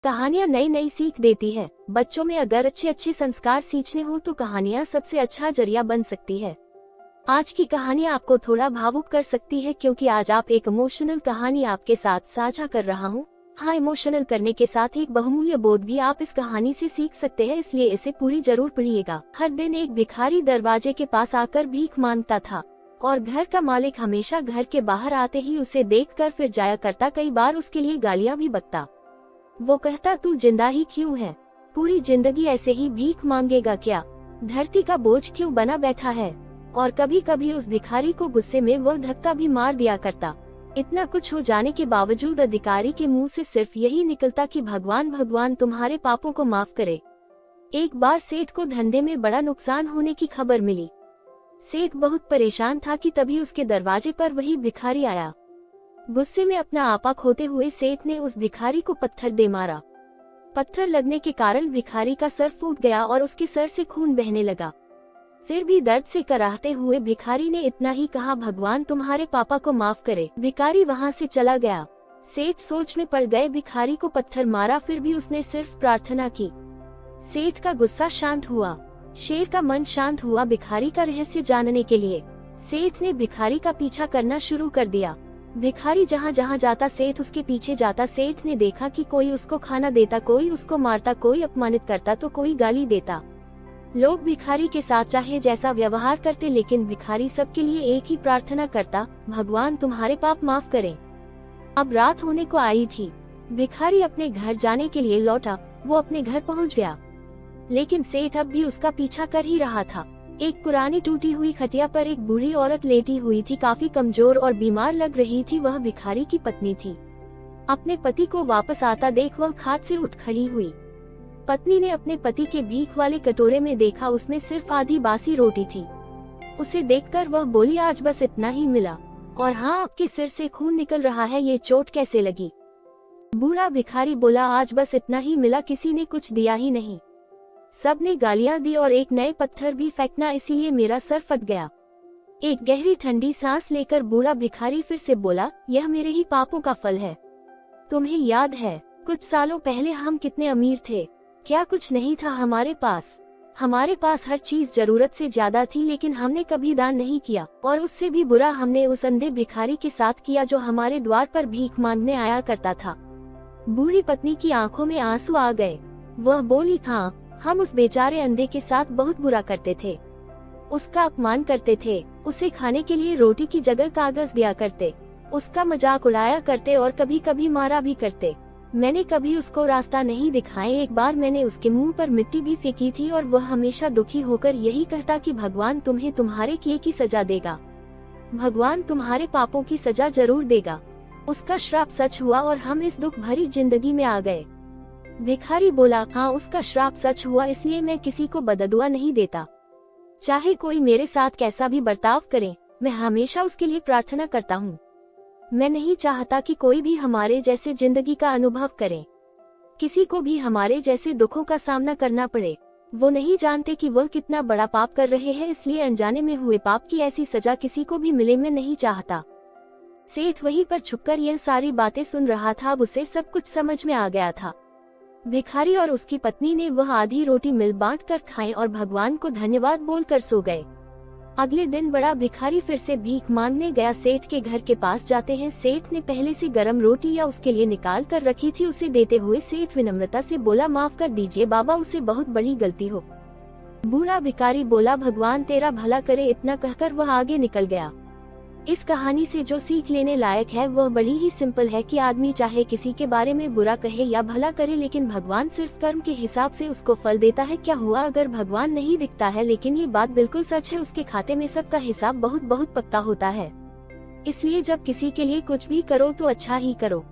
कहानियाँ नई नई सीख देती है। बच्चों में अगर अच्छे अच्छे संस्कार सीखने हो तो कहानियाँ सबसे अच्छा जरिया बन सकती है। आज की कहानी आपको थोड़ा भावुक कर सकती है क्योंकि आज आप एक इमोशनल कहानी आपके साथ साझा कर रहा हूँ। हाँ, इमोशनल करने के साथ एक बहुमूल्य बोध भी आप इस कहानी से सीख सकते हैं, इसलिए इसे पूरी जरूर पढ़िएगा। हर दिन एक भिखारी दरवाजे के पास आकर भीख मांगता था और घर का मालिक हमेशा घर के बाहर आते ही उसे देखकर फिर जाया करता। कई बार उसके लिए गालियाँ भी बकता। वो कहता, तू जिंदा ही क्यों है? पूरी जिंदगी ऐसे ही भीख मांगेगा क्या? धरती का बोझ क्यों बना बैठा है? और कभी कभी उस भिखारी को गुस्से में वो धक्का भी मार दिया करता। इतना कुछ हो जाने के बावजूद अधिकारी के मुंह से सिर्फ यही निकलता कि भगवान भगवान तुम्हारे पापों को माफ करे। एक बार सेठ को धंधे में बड़ा नुकसान होने की खबर मिली। सेठ बहुत परेशान था कि तभी उसके दरवाजे पर वही भिखारी आया। गुस्से में अपना आपा खोते हुए सेठ ने उस भिखारी को पत्थर दे मारा। पत्थर लगने के कारण भिखारी का सर फूट गया और उसके सर से खून बहने लगा। फिर भी दर्द से कराहते हुए भिखारी ने इतना ही कहा, भगवान तुम्हारे पापा को माफ करे। भिखारी वहाँ से चला गया। सेठ सोच में पड़ गए। भिखारी को पत्थर मारा, फिर भी उसने सिर्फ प्रार्थना की। सेठ का गुस्सा शांत हुआ, शेर का मन शांत हुआ। भिखारी का रहस्य जानने के लिए सेठ ने भिखारी का पीछा करना शुरू कर दिया। भिखारी जहाँ जहाँ जाता सेठ उसके पीछे जाता। सेठ ने देखा कि कोई उसको खाना देता, कोई उसको मारता, कोई अपमानित करता तो कोई गाली देता। लोग भिखारी के साथ चाहे जैसा व्यवहार करते, लेकिन भिखारी सबके लिए एक ही प्रार्थना करता, भगवान तुम्हारे पाप माफ करें। अब रात होने को आई थी। भिखारी अपने घर जाने के लिए लौटा। वो अपने घर पहुंच गया, लेकिन सेठ अब भी उसका पीछा कर ही रहा था। एक पुरानी टूटी हुई खटिया पर एक बूढ़ी औरत लेटी हुई थी, काफी कमजोर और बीमार लग रही थी। वह भिखारी की पत्नी थी। अपने पति को वापस आता देख वह खाट से उठ खड़ी हुई। पत्नी ने अपने पति के भीख वाले कटोरे में देखा, उसमें सिर्फ आधी बासी रोटी थी। उसे देखकर वह बोली, आज बस इतना ही मिला, और हाँ, आपके सिर से खून निकल रहा है, ये चोट कैसे लगी? बूढ़ा भिखारी बोला, आज बस इतना ही मिला, किसी ने कुछ दिया ही नहीं। सबने गालियां दी और एक नए पत्थर भी फेंकना, इसीलिए मेरा सर फट गया। एक गहरी ठंडी सांस लेकर बूढ़ा भिखारी फिर से बोला, यह मेरे ही पापों का फल है। तुम्हें याद है कुछ सालों पहले हम कितने अमीर थे? क्या कुछ नहीं था हमारे पास? हमारे पास हर चीज जरूरत से ज्यादा थी, लेकिन हमने कभी दान नहीं किया। और उससे भी बुरा हमने उस अंधे भिखारी के साथ किया जो हमारे द्वार पर भीख मांगने आया करता था। बूढ़ी पत्नी की आंखों में आंसू आ गए। वह बोली, हाँ, हम उस बेचारे अंधे के साथ बहुत बुरा करते थे। उसका अपमान करते थे, उसे खाने के लिए रोटी की जगह कागज दिया करते, उसका मजाक उड़ाया करते और कभी कभी मारा भी करते। मैंने कभी उसको रास्ता नहीं दिखाए। एक बार मैंने उसके मुंह पर मिट्टी भी फेंकी थी और वह हमेशा दुखी होकर यही कहता कि भगवान तुम्हें तुम्हारे किए की सजा देगा, भगवान तुम्हारे पापों की सजा जरूर देगा। उसका श्राप सच हुआ और हम इस दुख भरी जिंदगी में आ गए। भिखारी बोला, हाँ, उसका श्राप सच हुआ, इसलिए मैं किसी को बददुआ नहीं देता। चाहे कोई मेरे साथ कैसा भी बर्ताव करे, मैं हमेशा उसके लिए प्रार्थना करता हूँ। मैं नहीं चाहता कि कोई भी हमारे जैसे जिंदगी का अनुभव करे, किसी को भी हमारे जैसे दुखों का सामना करना पड़े। वो नहीं जानते कि वो कितना बड़ा पाप कर रहे हैं, इसलिए अनजाने में हुए पाप की ऐसी सजा किसी को भी मिले, मैं नहीं चाहता। सेठ वहीं पर छुपकर यह सारी बातें सुन रहा था। अब उसे सब कुछ समझ में आ गया था। भिखारी और उसकी पत्नी ने वह आधी रोटी मिल बांट कर खाई और भगवान को धन्यवाद बोलकर सो गए। अगले दिन बड़ा भिखारी फिर से भीख मांगने गया। सेठ के घर के पास जाते हैं। सेठ ने पहले से गरम रोटी या उसके लिए निकाल कर रखी थी। उसे देते हुए सेठ विनम्रता से बोला, माफ कर दीजिए बाबा, उसे बहुत बड़ी गलती हो। बूढ़ा भिखारी बोला, भगवान तेरा भला करे। इतना कहकर वह आगे निकल गया। इस कहानी से जो सीख लेने लायक है वह बड़ी ही सिंपल है कि आदमी चाहे किसी के बारे में बुरा कहे या भला करे, लेकिन भगवान सिर्फ कर्म के हिसाब से उसको फल देता है। क्या हुआ अगर भगवान नहीं दिखता है? लेकिन ये बात बिल्कुल सच है, उसके खाते में सबका हिसाब बहुत बहुत पक्का होता है। इसलिए जब किसी के लिए कुछ भी करो तो अच्छा ही करो।